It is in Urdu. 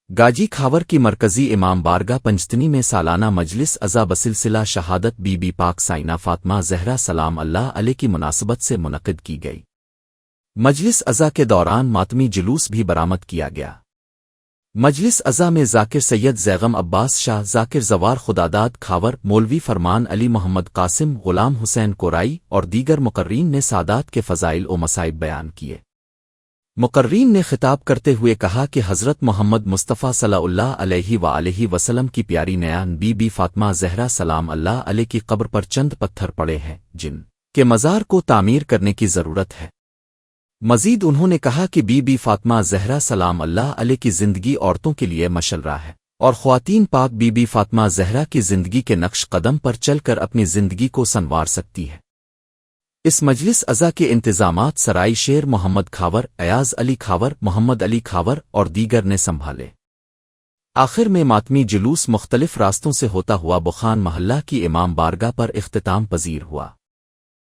گاجی کھاور کی مرکزی امام بارگاہ پنجتنی میں سالانہ مجلس ازا بسلسلہ شہادت بی بی پاک سائنہ فاطمہ زہرا سلام اللہ علیہ کی مناسبت سے منعقد کی گئی۔ مجلس ازا کے دوران ماتمی جلوس بھی برآمد کیا گیا۔ مجلس ازا میں ذاکر سید زیغم عباس شاہ، ذاکر زوار خداداد کھاور، مولوی فرمان علی محمد قاسم، غلام حسین کورائی اور دیگر مقررین نے سادات کے فضائل و مصائب بیان کیے۔ مقررین نے خطاب کرتے ہوئے کہا کہ حضرت محمد مصطفیٰ صلی اللہ علیہ وآلہ وسلم کی پیاری نیان بی بی فاطمہ زہرا سلام اللہ علیہ کی قبر پر چند پتھر پڑے ہیں جن کے مزار کو تعمیر کرنے کی ضرورت ہے۔ مزید انہوں نے کہا کہ بی بی فاطمہ زہرا سلام اللہ علیہ کی زندگی عورتوں کے لیے مشرہ ہے، اور خواتین پاک بی بی فاطمہ زہرا کی زندگی کے نقش قدم پر چل کر اپنی زندگی کو سنوار سکتی ہے۔ اس مجلس ازا کے انتظامات سرائی شیر محمد کھاور، ایاز علی کھاور، محمد علی کھاور اور دیگر نے سنبھالے۔ آخر میں ماتمی جلوس مختلف راستوں سے ہوتا ہوا بخان محلہ کی امام بارگاہ پر اختتام پذیر ہوا۔